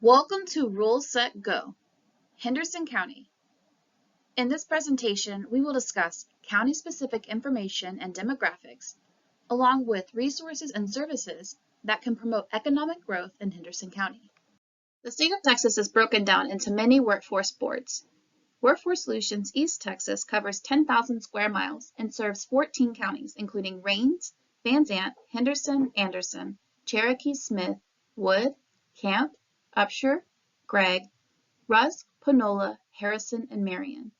Welcome to Roll Set Go, Henderson County. In this presentation, we will discuss county-specific information and demographics, along with resources and services that can promote economic growth in Henderson County. The state of Texas is broken down into many workforce boards. Workforce Solutions East Texas covers 10,000 square miles and serves 14 counties, including Rains, Van Zant, Henderson, Anderson, Cherokee, Smith, Wood, Camp, Upshur, Gregg, Rusk, Panola, Harrison, and Marion.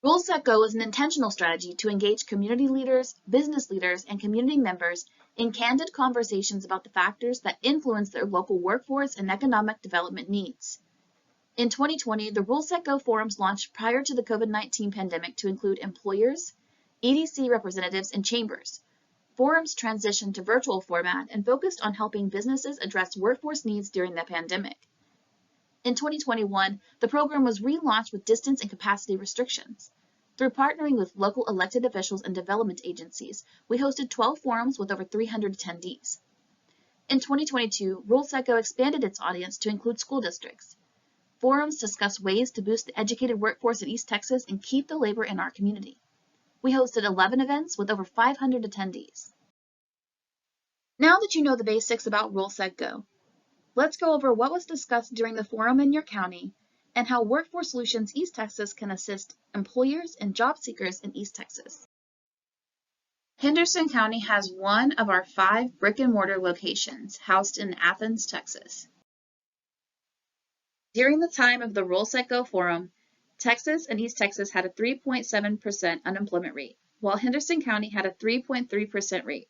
Roll Set Go is an intentional strategy to engage community leaders, business leaders, and community members in candid conversations about the factors that influence their local workforce and economic development needs. In 2020, the Roll Set Go forums launched prior to the COVID-19 pandemic to include employers, EDC representatives, and chambers. Forums transitioned to virtual format and focused on helping businesses address workforce needs during the pandemic. In 2021, the program was relaunched with distance and capacity restrictions. Through partnering with local elected officials and development agencies, we hosted 12 forums with over 300 attendees. In 2022, Roll Set Go expanded its audience to include school districts. Forums discuss ways to boost the educated workforce in East Texas and keep the labor in our community. We hosted 11 events with over 500 attendees. Now that you know the basics about Roll Set Go, let's go over what was discussed during the forum in your county and how Workforce Solutions East Texas can assist employers and job seekers in East Texas. Henderson County has one of our 5 brick-and-mortar locations housed in Athens, Texas. During the time of the Roll Set Go forum, Texas and East Texas had a 3.7% unemployment rate, while Henderson County had a 3.3% rate.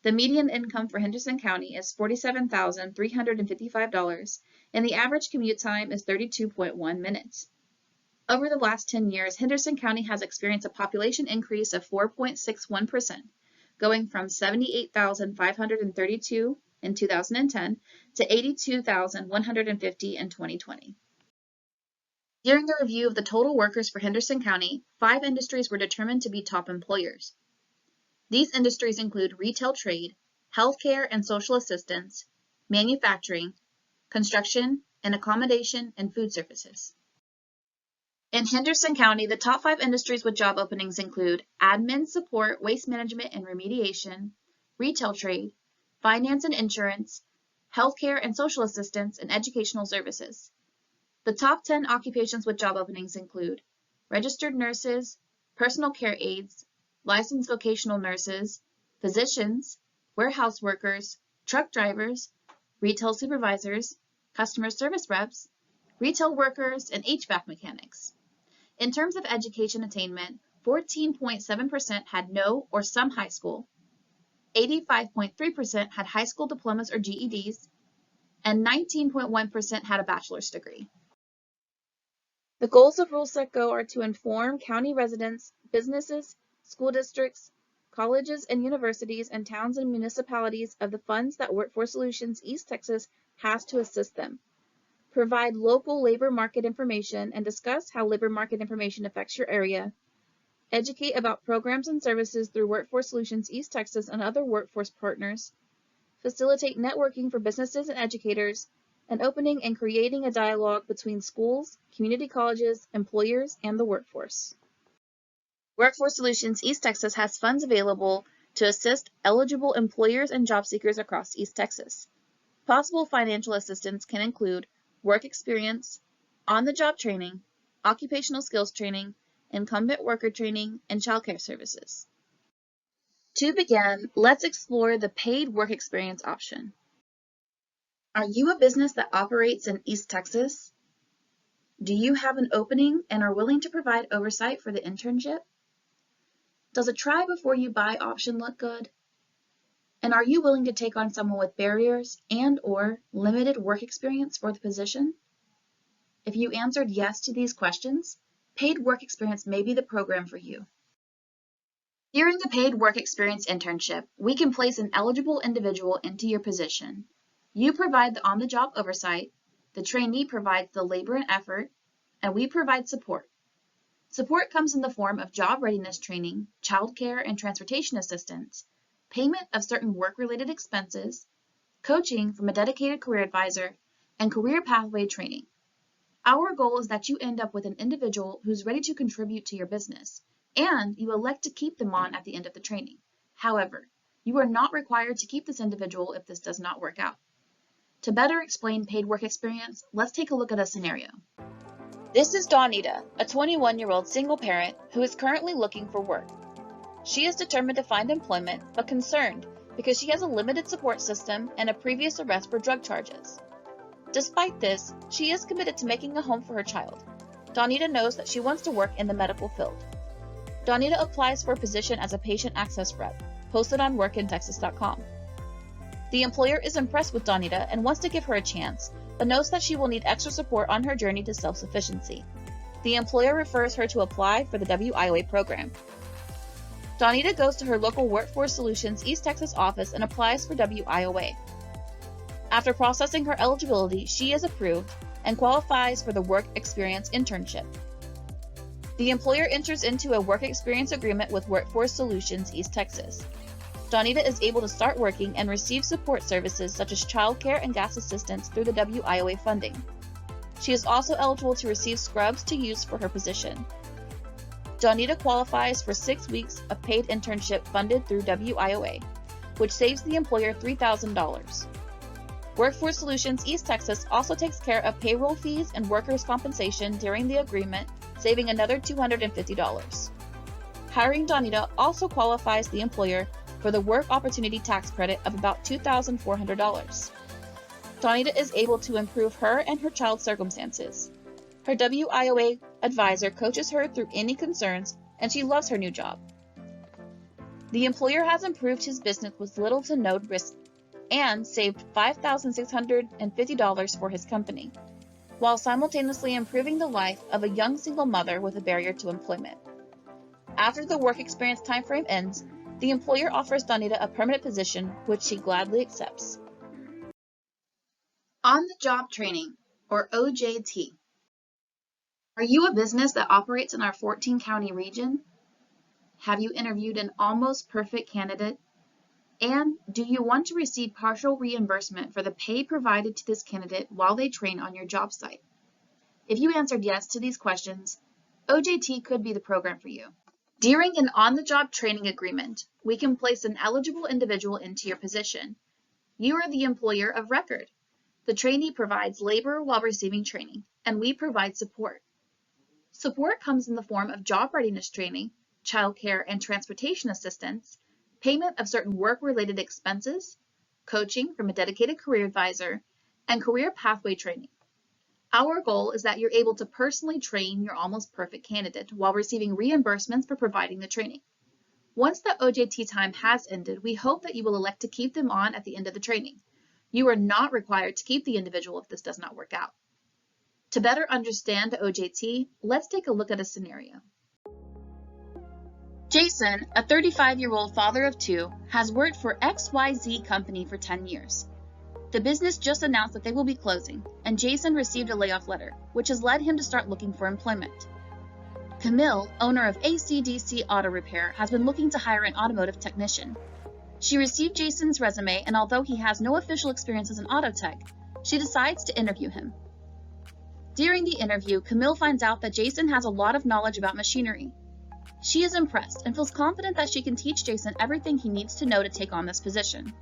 The median income for Henderson County is $47,355, and the average commute time is 32.1 minutes. Over the last 10 years, Henderson County has experienced a population increase of 4.61%, going from 78,532 in 2010 to 82,150 in 2020. During the review of the total workers for Henderson County, 5 industries were determined to be top employers. These industries include retail trade, healthcare and social assistance, manufacturing, construction and accommodation, and food services. In Henderson County, the top 5 industries with job openings include admin support, waste management and remediation, retail trade, finance and insurance, healthcare and social assistance, and educational services. The top 10 occupations with job openings include registered nurses, personal care aides, licensed vocational nurses, physicians, warehouse workers, truck drivers, retail supervisors, customer service reps, retail workers, and HVAC mechanics. In terms of education attainment, 14.7% had no or some high school, 85.3% had high school diplomas or GEDs, and 19.1% had a bachelor's degree. The goals of Roll Set Go are to inform county residents, businesses, school districts, colleges and universities, and towns and municipalities of the funds that Workforce Solutions East Texas has to assist them, provide local labor market information and discuss how labor market information affects your area, educate about programs and services through Workforce Solutions East Texas and other workforce partners, facilitate networking for businesses and educators, and opening and creating a dialogue between schools, community colleges, employers, and the workforce. Workforce Solutions East Texas has funds available to assist eligible employers and job seekers across East Texas. Possible financial assistance can include work experience, on-the-job training, occupational skills training, incumbent worker training, and childcare services. To begin, let's explore the paid work experience option. Are you a business that operates in East Texas? Do you have an opening and are willing to provide oversight for the internship? Does a try before you buy option look good? And are you willing to take on someone with barriers and/or limited work experience for the position? If you answered yes to these questions, paid work experience may be the program for you. During the paid work experience internship, we can place an eligible individual into your position. You provide the on-the-job oversight, the trainee provides the labor and effort, and we provide support. Support comes in the form of job readiness training, childcare and transportation assistance, payment of certain work-related expenses, coaching from a dedicated career advisor, and career pathway training. Our goal is that you end up with an individual who's ready to contribute to your business, and you elect to keep them on at the end of the training. However, you are not required to keep this individual if this does not work out. To better explain paid work experience, let's take a look at a scenario. This is Dawnita, a 21-year-old single parent who is currently looking for work. She is determined to find employment, but concerned because she has a limited support system and a previous arrest for drug charges. Despite this, she is committed to making a home for her child. Dawnita knows that she wants to work in the medical field. Dawnita applies for a position as a patient access rep, posted on workintexas.com. The employer is impressed with Dawnita and wants to give her a chance, but notes that she will need extra support on her journey to self-sufficiency. The employer refers her to apply for the WIOA program. Dawnita goes to her local Workforce Solutions East Texas office and applies for WIOA. After processing her eligibility, she is approved and qualifies for the Work Experience Internship. The employer enters into a Work Experience agreement with Workforce Solutions East Texas. Dawnita is able to start working and receive support services such as childcare and gas assistance through the WIOA funding. She is also eligible to receive scrubs to use for her position. Dawnita qualifies for 6 weeks of paid internship funded through WIOA, which saves the employer $3,000. Workforce Solutions East Texas also takes care of payroll fees and workers' compensation during the agreement, saving another $250. Hiring Dawnita also qualifies the employer for the Work Opportunity Tax Credit of about $2,400. Dawnita is able to improve her and her child's circumstances. Her WIOA advisor coaches her through any concerns, and she loves her new job. The employer has improved his business with little to no risk and saved $5,650 for his company, while simultaneously improving the life of a young single mother with a barrier to employment. After the work experience timeframe ends, the employer offers Dawnita a permanent position, which she gladly accepts. On-the-job training, or OJT. Are you a business that operates in our 14-county region? Have you interviewed an almost perfect candidate? And do you want to receive partial reimbursement for the pay provided to this candidate while they train on your job site? If you answered yes to these questions, OJT could be the program for you. During an on-the-job training agreement, we can place an eligible individual into your position. You are the employer of record. The trainee provides labor while receiving training, and we provide support. Support comes in the form of job readiness training, childcare and transportation assistance, payment of certain work-related expenses, coaching from a dedicated career advisor, and career pathway training. Our goal is that you're able to personally train your almost perfect candidate while receiving reimbursements for providing the training. Once the OJT time has ended, we hope that you will elect to keep them on at the end of the training. You are not required to keep the individual if this does not work out. To better understand the OJT, let's take a look at a scenario. Jason, a 35-year-old father of two, has worked for XYZ company for 10 years. The business just announced that they will be closing, and Jason received a layoff letter, which has led him to start looking for employment. Camille, owner of ACDC Auto Repair, has been looking to hire an automotive technician. She received Jason's resume, and although he has no official experience as an auto tech, she decides to interview him. During the interview, Camille finds out that Jason has a lot of knowledge about machinery. She is impressed and feels confident that she can teach Jason everything he needs to know to take on this position.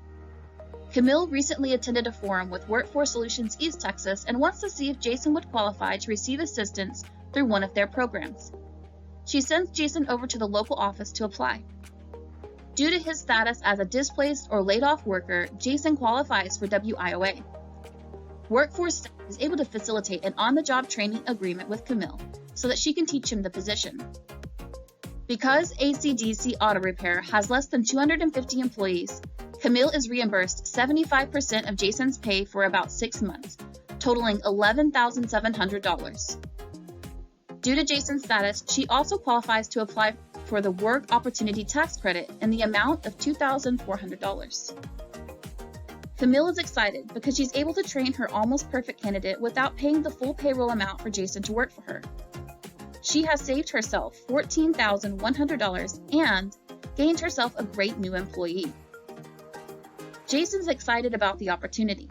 Camille recently attended a forum with Workforce Solutions East Texas and wants to see if Jason would qualify to receive assistance through one of their programs. She sends Jason over to the local office to apply. Due to his status as a displaced or laid-off worker, Jason qualifies for WIOA. Workforce is able to facilitate an on-the-job training agreement with Camille so that she can teach him the position. Because ACDC Auto Repair has less than 250 employees, Camille is reimbursed 75% of Jason's pay for about 6 months, totaling $11,700. Due to Jason's status, she also qualifies to apply for the Work Opportunity Tax Credit in the amount of $2,400. Camille is excited because she's able to train her almost perfect candidate without paying the full payroll amount for Jason to work for her. She has saved herself $14,100 and gained herself a great new employee. Jason's excited about the opportunity.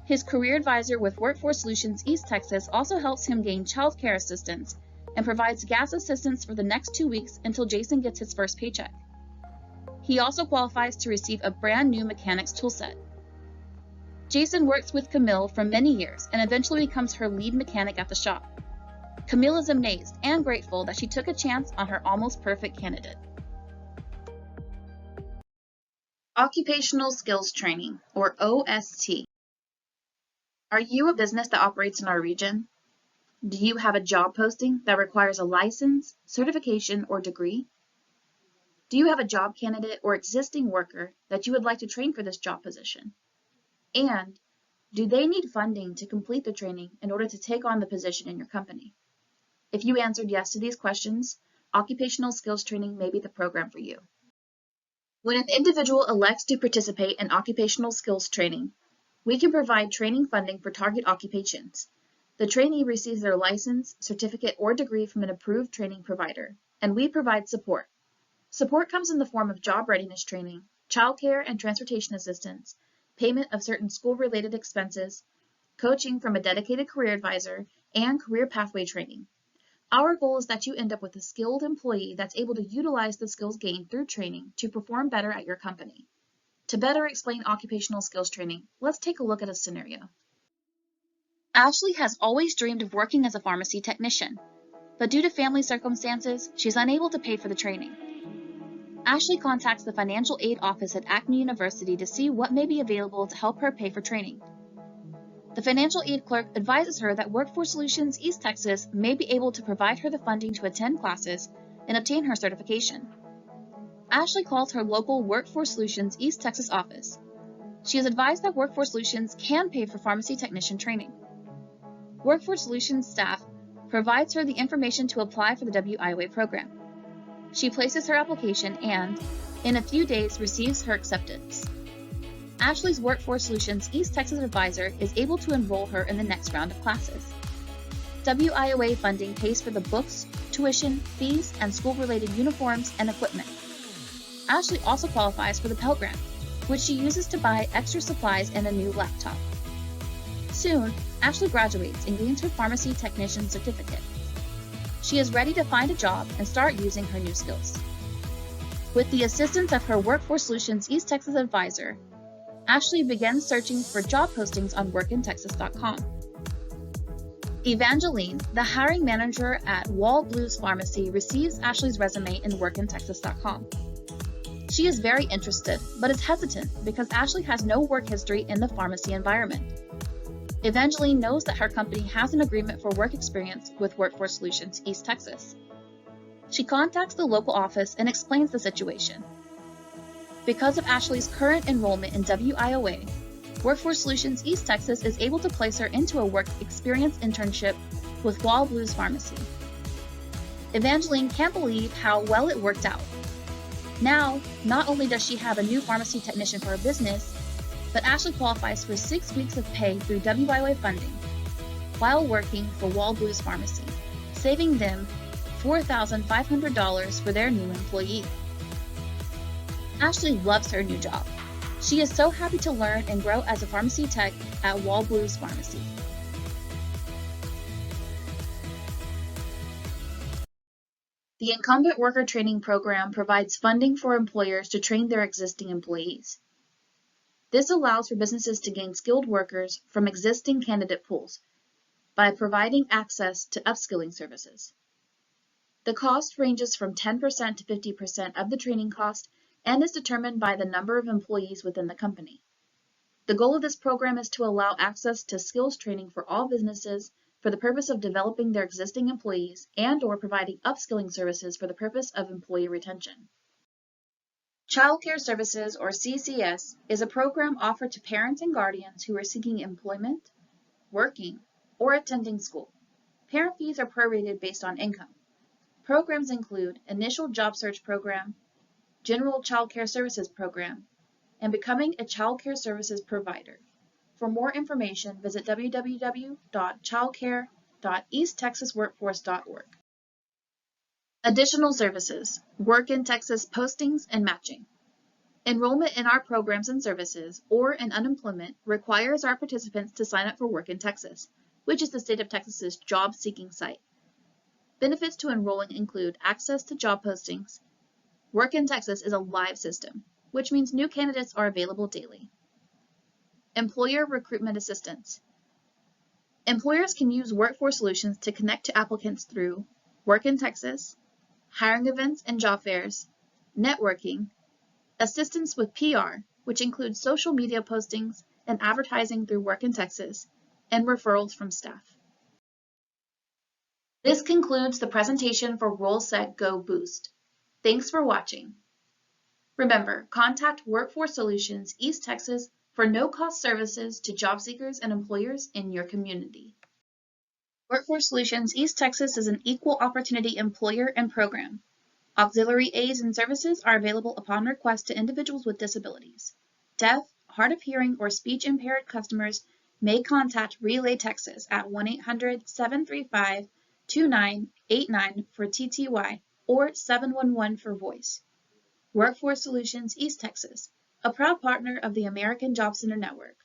His career advisor with Workforce Solutions East Texas also helps him gain child care assistance and provides gas assistance for the next 2 weeks until Jason gets his first paycheck. He also qualifies to receive a brand new mechanics toolset. Jason works with Camille for many years and eventually becomes her lead mechanic at the shop. Camille is amazed and grateful that she took a chance on her almost perfect candidate. Occupational Skills Training, or OST. Are you a business that operates in our region? Do you have a job posting that requires a license, certification, or degree? Do you have a job candidate or existing worker that you would like to train for this job position? And do they need funding to complete the training in order to take on the position in your company? If you answered yes to these questions, Occupational Skills Training may be the program for you. When an individual elects to participate in occupational skills training, we can provide training funding for target occupations. The trainee receives their license, certificate, or degree from an approved training provider, and we provide support. Support comes in the form of job readiness training, childcare and transportation assistance, payment of certain school-related expenses, coaching from a dedicated career advisor, and career pathway training. Our goal is that you end up with a skilled employee that's able to utilize the skills gained through training to perform better at your company. To better explain occupational skills training, let's take a look at a scenario. Ashley has always dreamed of working as a pharmacy technician, but due to family circumstances, she's unable to pay for the training. Ashley contacts the financial aid office at Acme University to see what may be available to help her pay for training. The financial aid clerk advises her that Workforce Solutions East Texas may be able to provide her the funding to attend classes and obtain her certification. Ashley calls her local Workforce Solutions East Texas office. She is advised that Workforce Solutions can pay for pharmacy technician training. Workforce Solutions staff provides her the information to apply for the WIOA program. She places her application and, in a few days, receives her acceptance. Ashley's Workforce Solutions East Texas advisor is able to enroll her in the next round of classes. WIOA funding pays for the books, tuition, fees, and school-related uniforms and equipment. Ashley also qualifies for the Pell Grant, which she uses to buy extra supplies and a new laptop. Soon, Ashley graduates and gains her pharmacy technician certificate. She is ready to find a job and start using her new skills. With the assistance of her Workforce Solutions East Texas advisor, Ashley begins searching for job postings on workintexas.com. Evangeline, the hiring manager at Wall Blues Pharmacy, receives Ashley's resume in workintexas.com. She is very interested, but is hesitant because Ashley has no work history in the pharmacy environment. Evangeline knows that her company has an agreement for work experience with Workforce Solutions East Texas. She contacts the local office and explains the situation. Because of Ashley's current enrollment in WIOA, Workforce Solutions East Texas is able to place her into a work experience internship with Wall Blues Pharmacy. Evangeline can't believe how well it worked out. Now, not only does she have a new pharmacy technician for her business, but Ashley qualifies for 6 weeks of pay through WIOA funding while working for Wall Blues Pharmacy, saving them $4,500 for their new employee. Ashley loves her new job. She is so happy to learn and grow as a pharmacy tech at Wall Blues Pharmacy. The Incumbent Worker Training Program provides funding for employers to train their existing employees. This allows for businesses to gain skilled workers from existing candidate pools by providing access to upskilling services. The cost ranges from 10% to 50% of the training cost and is determined by the number of employees within the company. The goal of this program is to allow access to skills training for all businesses for the purpose of developing their existing employees and/or providing upskilling services for the purpose of employee retention. Child Care Services, or CCS, is a program offered to parents and guardians who are seeking employment, working, or attending school. Parent fees are prorated based on income. Programs include Initial Job Search Program, General Child Care Services Program, and Becoming a Child Care Services Provider. For more information, visit www.childcare.easttexasworkforce.org. Additional services: Work in Texas postings and matching. Enrollment in our programs and services or in unemployment requires our participants to sign up for Work in Texas, which is the state of Texas's job-seeking site. Benefits to enrolling include access to job postings. Work in Texas is a live system, which means new candidates are available daily. Employer recruitment assistance. Employers can use Workforce Solutions to connect to applicants through Work in Texas, hiring events and job fairs, networking, assistance with PR, which includes social media postings and advertising through Work in Texas, and referrals from staff. This concludes the presentation for Roll Set Go Boost. Thanks for watching. Remember, contact Workforce Solutions East Texas for no-cost services to job seekers and employers in your community. Workforce Solutions East Texas is an equal opportunity employer and program. Auxiliary aids and services are available upon request to individuals with disabilities. Deaf, hard of hearing, or speech-impaired customers may contact Relay Texas at 1-800-735-2989 for TTY or 711 for voice. Workforce Solutions East Texas, a proud partner of the American Job Center Network.